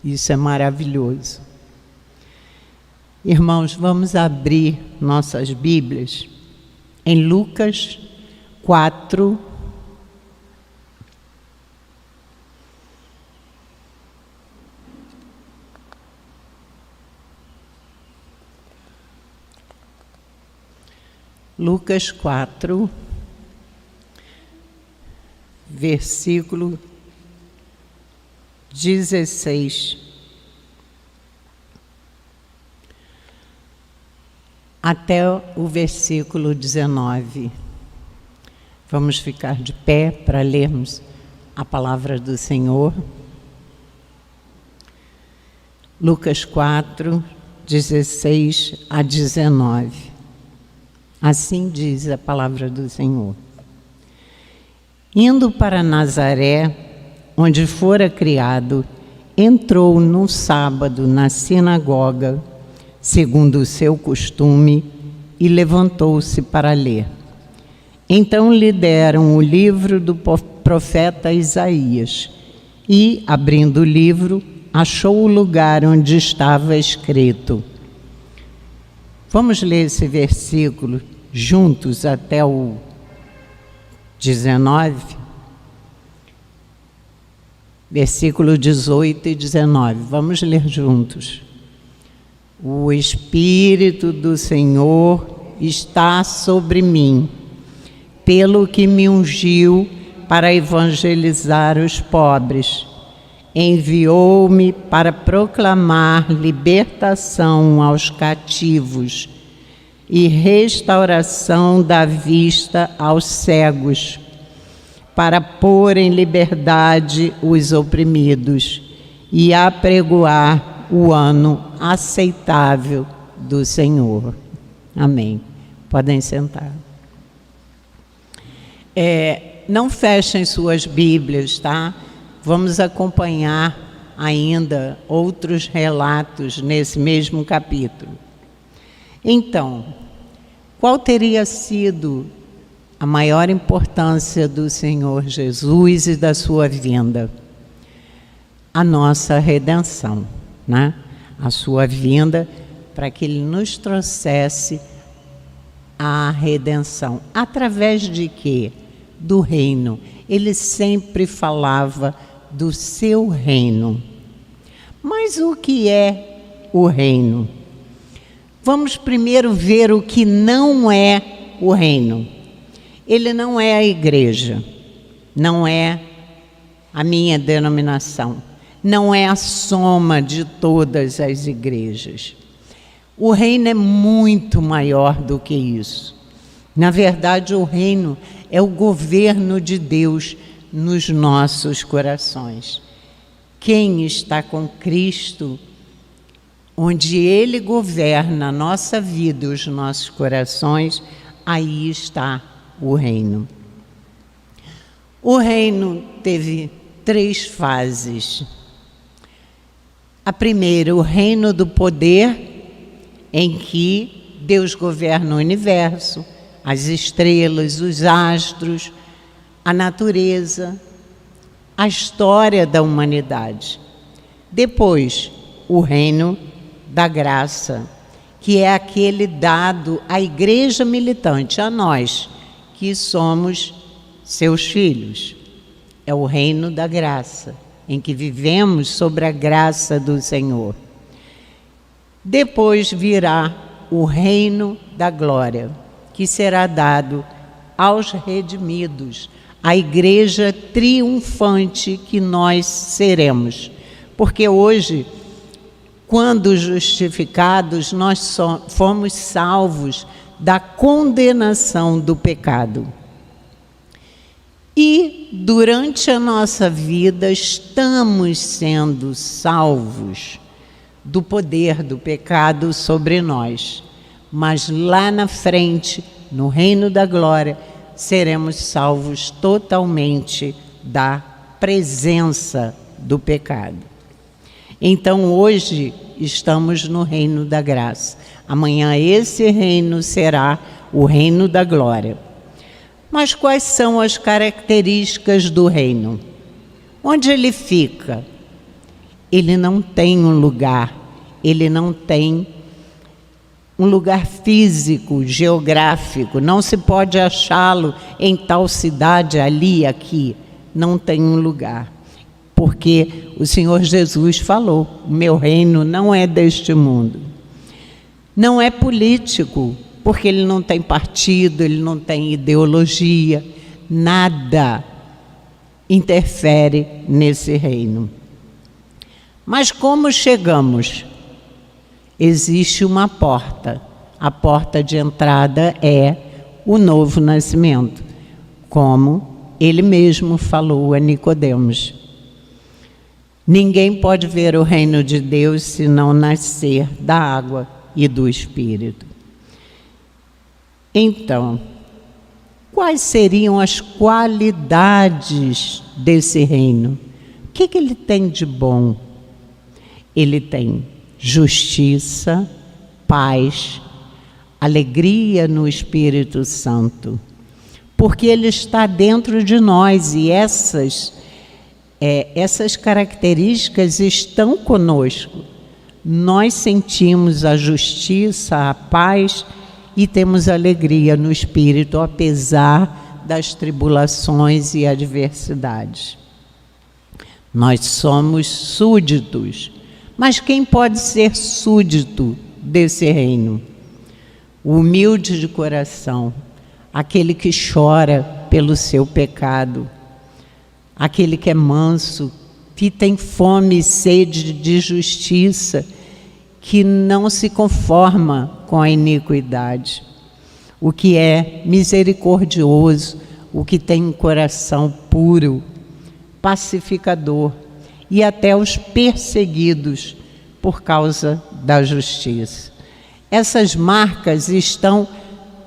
Isso é maravilhoso. Irmãos, vamos abrir nossas Bíblias em Lucas 4. Lucas 4, versículo 16 até o versículo 19. Vamos ficar de pé para lermos a palavra do Senhor. Lucas 4, 16 a 19. Assim diz a palavra do Senhor. Indo para Nazaré, onde fora criado, entrou no sábado na sinagoga, segundo o seu costume, e levantou-se para ler. Então lhe deram o livro do profeta Isaías, e, abrindo o livro, achou o lugar onde estava escrito. Vamos ler esse versículo juntos até o 19? Versículo 18 e 19. Vamos ler juntos. O Espírito do Senhor está sobre mim, pelo que me ungiu para evangelizar os pobres. Enviou-me para proclamar libertação aos cativos e restauração da vista aos cegos, para pôr em liberdade os oprimidos e apregoar o ano aceitável do Senhor. Amém. Podem sentar. Não fechem suas Bíblias, tá? Vamos acompanhar ainda outros relatos nesse mesmo capítulo. Então, qual teria sido a maior importância do Senhor Jesus e da sua vinda? A nossa redenção, né? A sua vinda para que Ele nos trouxesse a redenção. Através de quê? Do reino. Ele sempre falava do seu reino. Mas o que é o reino? Vamos primeiro ver o que não é o reino. Ele não é a igreja, não é a minha denominação, não é a soma de todas as igrejas. O reino é muito maior do que isso. Na verdade, o reino é o governo de Deus nos nossos corações. Quem está com Cristo, onde Ele governa a nossa vida e os nossos corações, aí está o reino. O reino teve 3 fases. A primeira, o reino do poder, em que Deus governa o universo, as estrelas, os astros, a natureza, a história da humanidade. Depois, o reino da graça, que é aquele dado à igreja militante, a nós, que somos seus filhos. É o reino da graça, em que vivemos sobre a graça do Senhor. Depois virá o reino da glória, que será dado aos redimidos, a igreja triunfante que nós seremos. Porque hoje, quando justificados, nós fomos salvos da condenação do pecado. E, durante a nossa vida, estamos sendo salvos do poder do pecado sobre nós. Mas lá na frente, no reino da glória, seremos salvos totalmente da presença do pecado. Então, hoje, estamos no reino da graça. Amanhã, esse reino será o reino da glória. Mas quais são as características do reino? Onde ele fica? ele não tem um lugar, ele não tem um lugar físico, geográfico, não se pode achá-lo em tal cidade, ali, aqui, não tem um lugar. Porque o Senhor Jesus falou, o meu reino não é deste mundo. Não é político, porque ele não tem partido, ele não tem ideologia, nada interfere nesse reino. Mas como chegamos? Existe uma porta. A porta de entrada é o novo nascimento, como ele mesmo falou a Nicodemos. Ninguém pode ver o reino de Deus se não nascer da água e do Espírito. Então, quais seriam as qualidades desse reino? O que ele tem de bom? Ele tem justiça, paz, alegria no Espírito Santo, porque ele está dentro de nós e essas características estão conosco. Nós sentimos a justiça, a paz e temos alegria no Espírito, apesar das tribulações e adversidades. Nós somos súditos, mas quem pode ser súdito desse reino? O humilde de coração, aquele que chora pelo seu pecado, aquele que é manso, que tem fome e sede de justiça, que não se conforma com a iniquidade, o que é misericordioso, o que tem um coração puro, pacificador, e até os perseguidos por causa da justiça. Essas marcas estão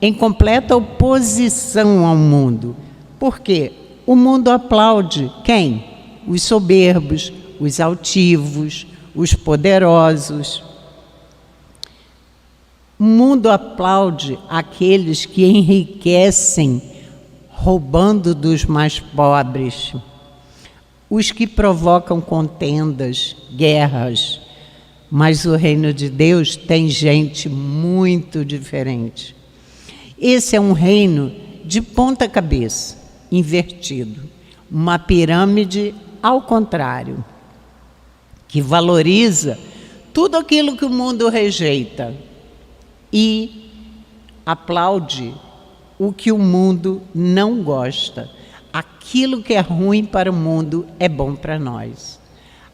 em completa oposição ao mundo. Por quê? O mundo aplaude quem? Os soberbos, os altivos, os poderosos. O mundo aplaude aqueles que enriquecem roubando dos mais pobres, os que provocam contendas, guerras. Mas o reino de Deus tem gente muito diferente. Esse é um reino de ponta cabeça, invertido, uma pirâmide ao contrário, que valoriza tudo aquilo que o mundo rejeita e aplaude o que o mundo não gosta. Aquilo que é ruim para o mundo é bom para nós.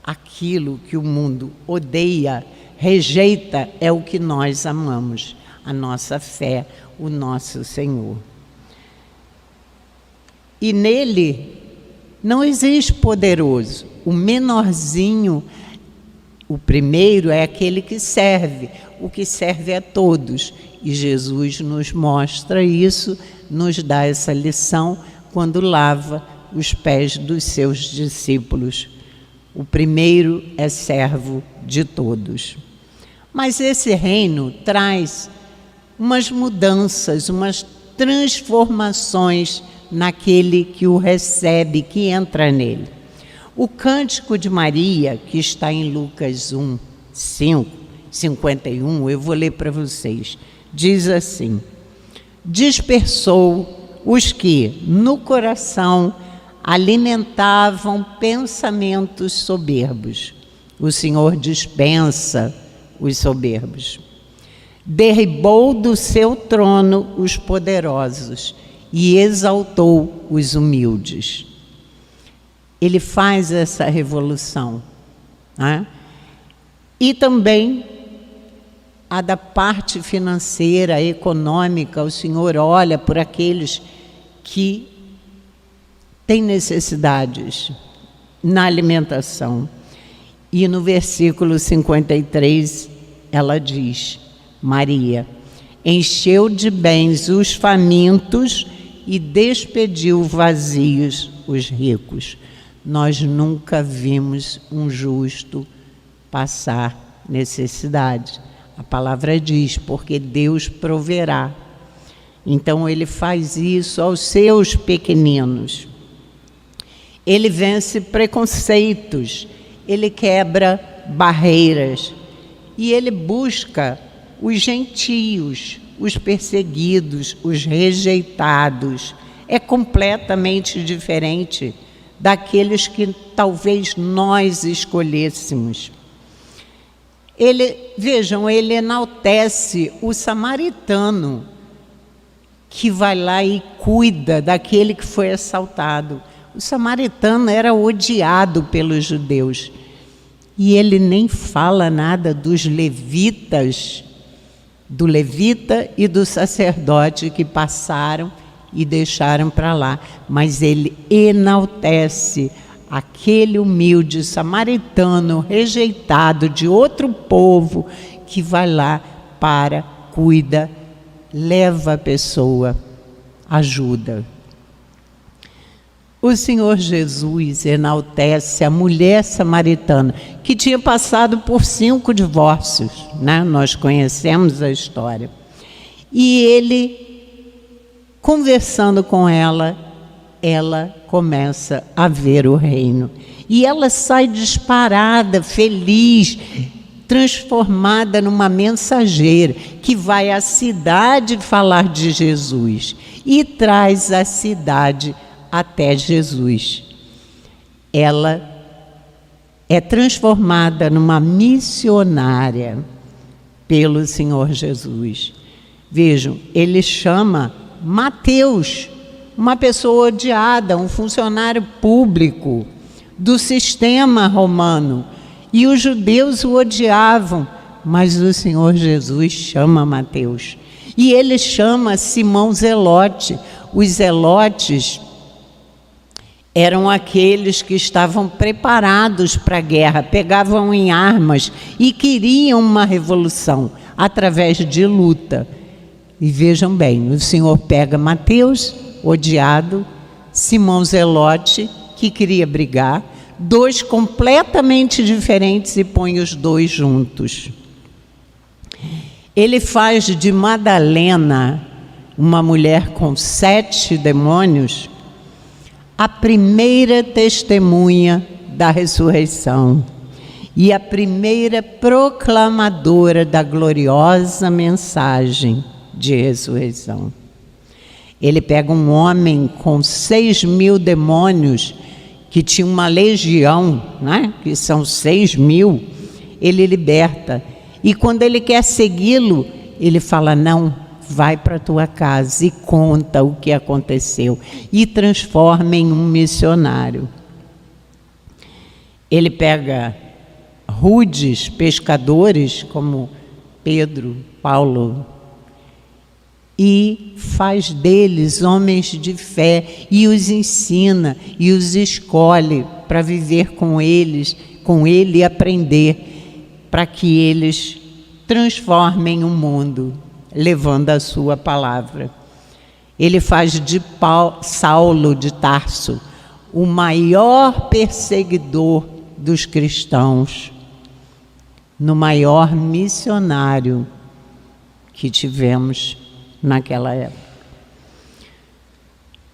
Aquilo que o mundo odeia, rejeita, é o que nós amamos, a nossa fé, o nosso Senhor. E nele não existe poderoso. O menorzinho, o primeiro é aquele que serve. O que serve a todos. E Jesus nos mostra isso, nos dá essa lição quando lava os pés dos seus discípulos. O primeiro é servo de todos. Mas esse reino traz umas mudanças, umas transformações naquele que o recebe, que entra nele. O cântico de Maria, que está em Lucas 1, 51, eu vou ler para vocês. Diz assim: dispersou os que no coração alimentavam pensamentos soberbos. O Senhor dispensa os soberbos. Derribou do seu trono os poderosos e exaltou os humildes. Ele faz essa revolução, né? E também a da parte financeira, econômica. O Senhor olha por aqueles que têm necessidades na alimentação. E no versículo 53, ela diz, Maria, encheu de bens os famintos e despediu vazios os ricos. Nós nunca vimos um justo passar necessidade. A palavra diz, porque Deus proverá. Então ele faz isso aos seus pequeninos. Ele vence preconceitos. ele quebra barreiras e ele busca os gentios, os perseguidos, os rejeitados. É completamente diferente daqueles que talvez nós escolhêssemos. Vejam, ele enaltece o samaritano que vai lá e cuida daquele que foi assaltado. O samaritano era odiado pelos judeus. E ele nem fala nada dos levitas, do levita e do sacerdote que passaram e deixaram para lá. Mas ele enaltece aquele humilde samaritano rejeitado de outro povo que vai lá, cuida, leva a pessoa, ajuda. O Senhor Jesus enaltece a mulher samaritana, que tinha passado por 5 divórcios, né? Nós conhecemos a história. E ele, conversando com ela começa a ver o reino. E ela sai disparada, feliz, transformada numa mensageira, que vai à cidade falar de Jesus e traz a cidade até Jesus. Ela é transformada numa missionária pelo Senhor Jesus. Vejam, ele chama Mateus, uma pessoa odiada, um funcionário público do sistema romano, e os judeus o odiavam, mas o Senhor Jesus chama Mateus. E ele chama Simão Zelote. Os zelotes eram aqueles que estavam preparados para a guerra, pegavam em armas e queriam uma revolução através de luta. E vejam bem, o Senhor pega Mateus, odiado, Simão Zelote, que queria brigar, 2 completamente diferentes, e põe os 2 juntos. Ele faz de Madalena, uma mulher com 7 demônios, a primeira testemunha da ressurreição e a primeira proclamadora da gloriosa mensagem de ressurreição. Ele pega um homem com 6.000 demônios, que tinha uma legião, né? Que são 6.000, ele liberta. E quando ele quer segui-lo, ele fala: não, vai para a tua casa e conta o que aconteceu. E transforma em um missionário. Ele pega rudes pescadores, como Pedro, Paulo, e faz deles homens de fé, e os ensina, e os escolhe para viver com ele e aprender, para que eles transformem o mundo, levando a sua palavra. Ele faz de Saulo de Tarso o maior perseguidor dos cristãos, no maior missionário que tivemos naquela época.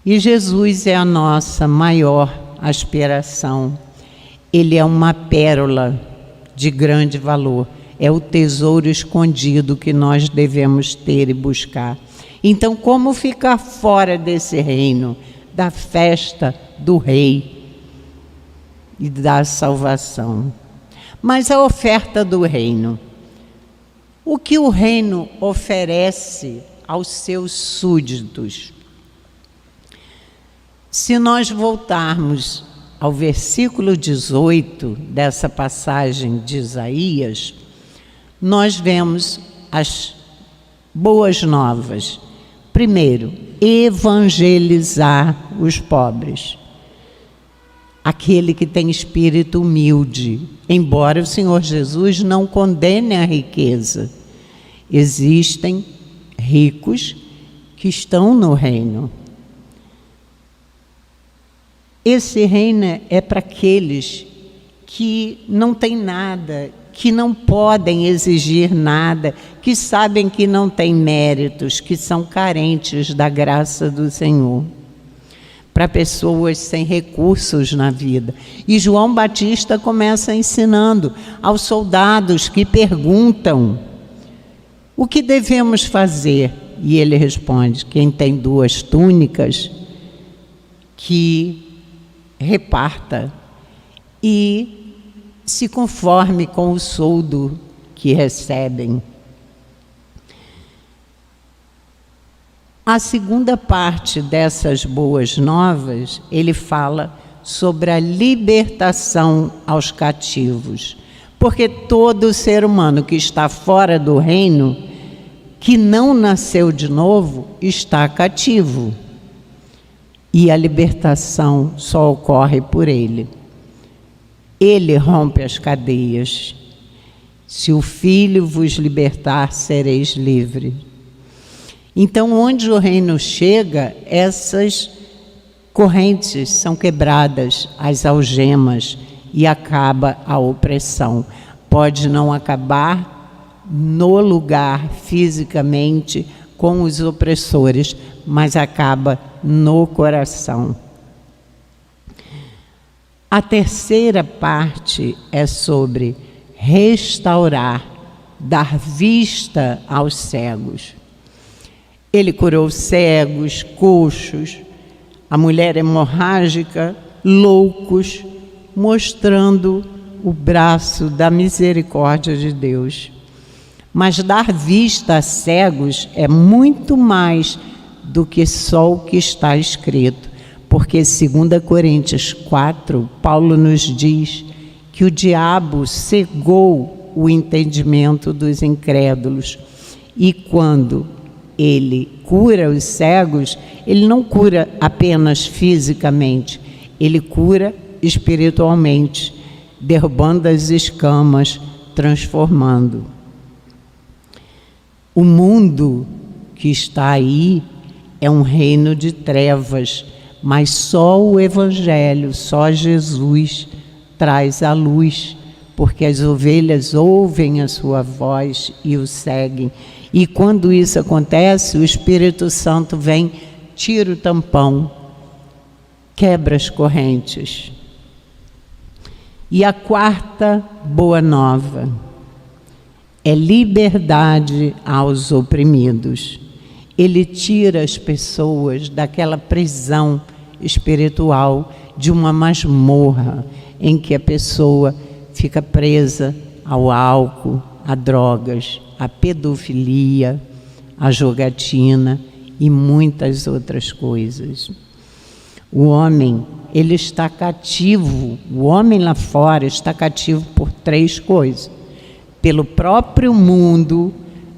E Jesus é a nossa maior aspiração. Ele é uma pérola de grande valor. É o tesouro escondido que nós devemos ter e buscar. Então, como ficar fora desse reino, da festa do Rei e da salvação? Mas a oferta do reino. O que o reino oferece aos seus súditos? Se nós voltarmos ao versículo 18 dessa passagem de Isaías, nós vemos as boas novas. Primeiro, evangelizar os pobres. Aquele que tem espírito humilde. Embora o Senhor Jesus não condene a riqueza, existem ricos que estão no reino. Esse reino é para aqueles que não têm nada, que não podem exigir nada, que sabem que não têm méritos, que são carentes da graça do Senhor. para pessoas sem recursos na vida. E João Batista começa ensinando aos soldados que perguntam: o que devemos fazer? E ele responde: quem tem 2 túnicas, que reparta e se conforme com o soldo que recebem. A segunda parte dessas boas novas, ele fala sobre a libertação aos cativos. Porque todo ser humano que está fora do reino, que não nasceu de novo, está cativo. E a libertação só ocorre por ele. Ele rompe as cadeias. Se o Filho vos libertar, sereis livres. Então, onde o reino chega, essas correntes são quebradas, as algemas, e acaba a opressão. Pode não acabar no lugar fisicamente com os opressores, mas acaba no coração. A terceira parte é sobre restaurar, dar vista aos cegos. Ele curou cegos, coxos, a mulher hemorrágica, loucos, mostrando o braço da misericórdia de Deus. Mas dar vista a cegos é muito mais do que só o que está escrito, porque 2 Coríntios 4, Paulo nos diz que o diabo cegou o entendimento dos incrédulos, e quando ele cura os cegos, ele não cura apenas fisicamente, ele cura espiritualmente, derrubando as escamas, transformando. O mundo que está aí é um reino de trevas, mas só o Evangelho, só Jesus traz a luz, porque as ovelhas ouvem a sua voz e o seguem. E quando isso acontece, o Espírito Santo vem, tira o tampão, quebra as correntes. E a quarta boa nova é liberdade aos oprimidos. Ele tira as pessoas daquela prisão espiritual, de uma masmorra em que a pessoa fica presa ao álcool, a drogas, a pedofilia, a jogatina e muitas outras coisas. O homem, ele está cativo, o homem lá fora está cativo por 3 coisas: pelo próprio mundo,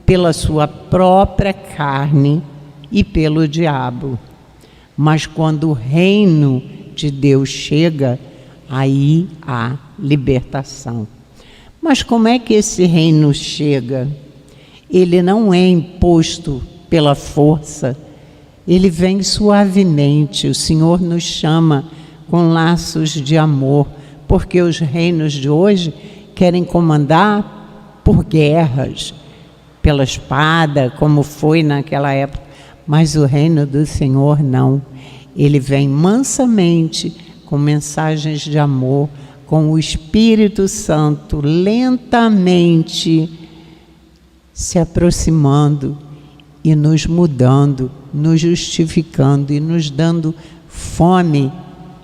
pela sua própria carne e pelo diabo. Mas quando o reino de Deus chega, aí há libertação. Mas como é que esse reino chega? Ele não é imposto pela força, ele vem suavemente. O Senhor nos chama com laços de amor, porque os reinos de hoje querem comandar por guerras, pela espada, como foi naquela época. Mas o reino do Senhor não. Ele vem mansamente, com mensagens de amor, com o Espírito Santo lentamente se aproximando e nos mudando, nos justificando e nos dando fome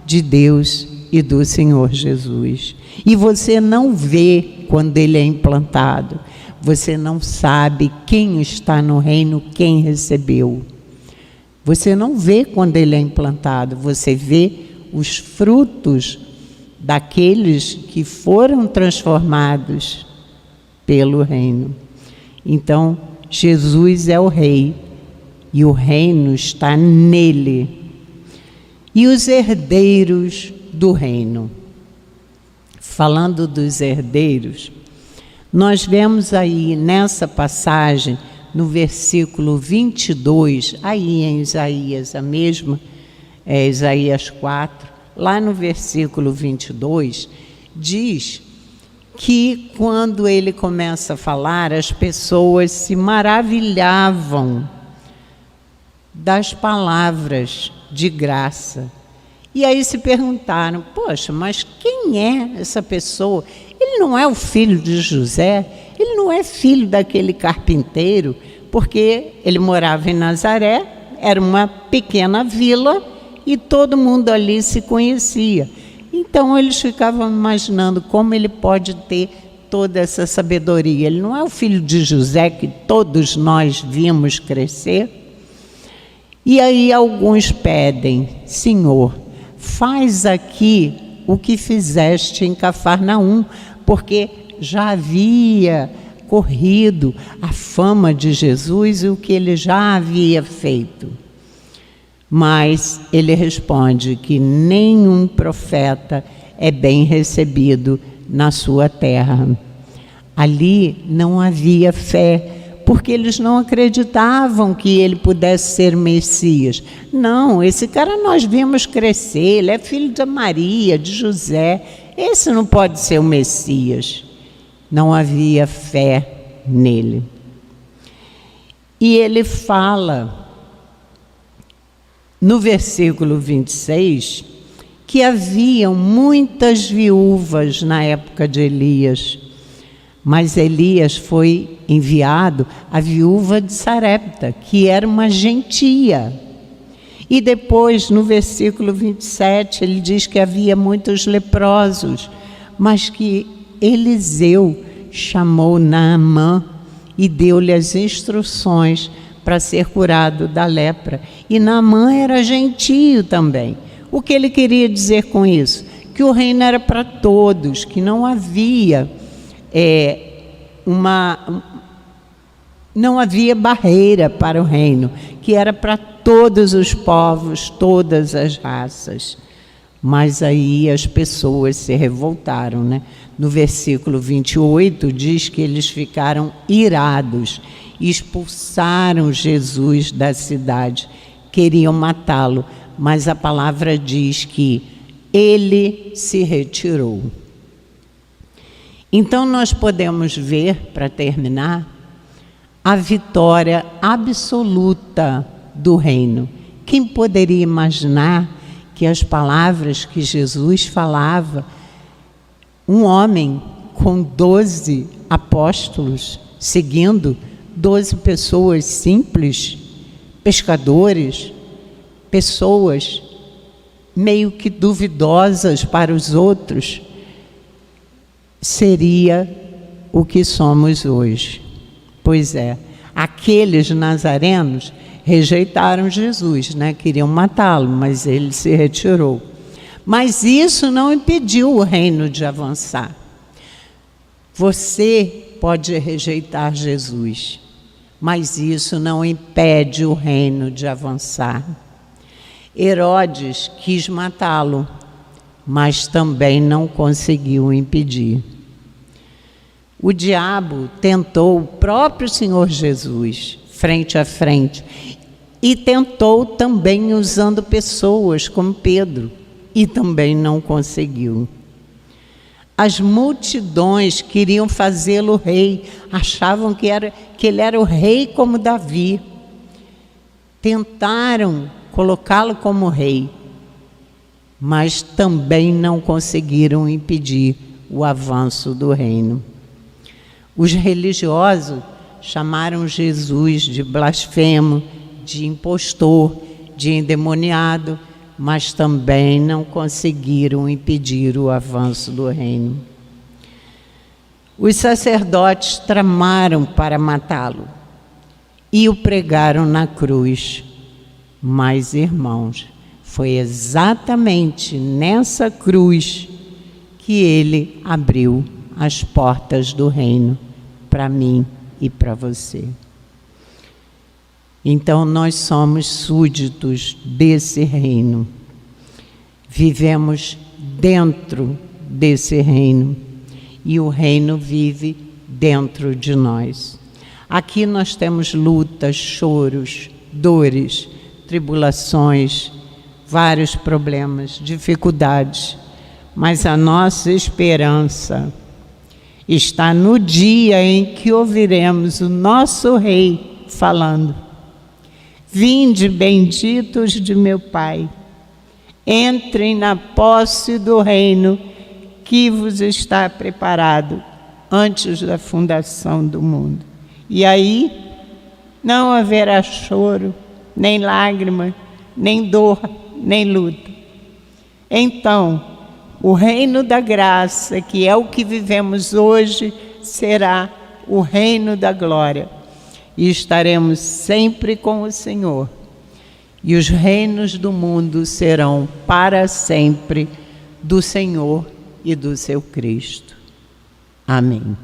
de Deus e do Senhor Jesus. E você não vê quando ele é implantado, você não sabe quem está no reino, quem recebeu. Você não vê quando ele é implantado, você vê os frutos daqueles que foram transformados pelo reino. Então, Jesus é o rei e o reino está nele. E os herdeiros do reino. Falando dos herdeiros, nós vemos aí nessa passagem, no versículo 22, aí em Isaías, a mesma, Isaías 4, lá no versículo 22, diz que quando ele começa a falar, as pessoas se maravilhavam das palavras de graça E aí se perguntaram, poxa, mas quem é essa pessoa? Ele não é o filho de José? Ele não é filho daquele carpinteiro? Porque ele morava em Nazaré, era uma pequena vila e todo mundo ali se conhecia. Então eles ficavam imaginando como ele pode ter toda essa sabedoria. Ele não é o filho de José que todos nós vimos crescer? E aí alguns pedem, Senhor, faz aqui o que fizeste em Cafarnaum, porque já havia corrido a fama de Jesus e o que ele já havia feito. Mas ele responde que nenhum profeta é bem recebido na sua terra. Ali não havia fé, porque eles não acreditavam que ele pudesse ser Messias. Não, esse cara nós vimos crescer, ele é filho de Maria, de José, esse não pode ser o Messias. Não havia fé nele. E ele fala, no versículo 26, que haviam muitas viúvas na época de Elias, mas Elias foi enviado à viúva de Sarepta, que era uma gentia. E depois, no versículo 27, ele diz que havia muitos leprosos, mas que Eliseu chamou Naamã e deu-lhe as instruções para ser curado da lepra. E Naamã era gentio também. O que ele queria dizer com isso? Que o reino era para todos, que não havia não havia barreira para o reino, que era para todos os povos, todas as raças. Mas aí as pessoas se revoltaram, né? No versículo 28 diz que eles ficaram irados, expulsaram Jesus da cidade, queriam matá-lo, mas a palavra diz que ele se retirou. Então nós podemos ver, para terminar, a vitória absoluta do reino. Quem poderia imaginar que as palavras que Jesus falava, um homem com 12 apóstolos, seguindo 12 pessoas simples, pescadores, pessoas meio que duvidosas para os outros, seria o que somos hoje. Pois é, aqueles nazarenos rejeitaram Jesus, né? Queriam matá-lo, mas ele se retirou. Mas isso não impediu o reino de avançar. Você pode rejeitar Jesus, mas isso não impede o reino de avançar. Herodes quis matá-lo, mas também não conseguiu impedir. O diabo tentou o próprio Senhor Jesus, frente a frente, e tentou também usando pessoas como Pedro, e também não conseguiu. As multidões queriam fazê-lo rei, achavam que ele era o rei como Davi. Tentaram colocá-lo como rei, mas também não conseguiram impedir o avanço do reino. Os religiosos chamaram Jesus de blasfemo, de impostor, de endemoniado, mas também não conseguiram impedir o avanço do reino. Os sacerdotes tramaram para matá-lo e o pregaram na cruz. Mas, irmãos, foi exatamente nessa cruz que ele abriu as portas do reino para mim e para você. Então nós somos súditos desse reino, vivemos dentro desse reino e o reino vive dentro de nós. Aqui nós temos lutas, choros, dores, tribulações, vários problemas, dificuldades, mas a nossa esperança está no dia em que ouviremos o nosso Rei falando: vinde benditos de meu Pai, Entrem na posse do reino que vos está preparado antes da fundação do mundo. E aí não haverá choro, nem lágrima, nem dor, nem luta. Então, o reino da graça, que é o que vivemos hoje, será o reino da glória. E estaremos sempre com o Senhor. E os reinos do mundo serão para sempre do Senhor e do seu Cristo. Amém.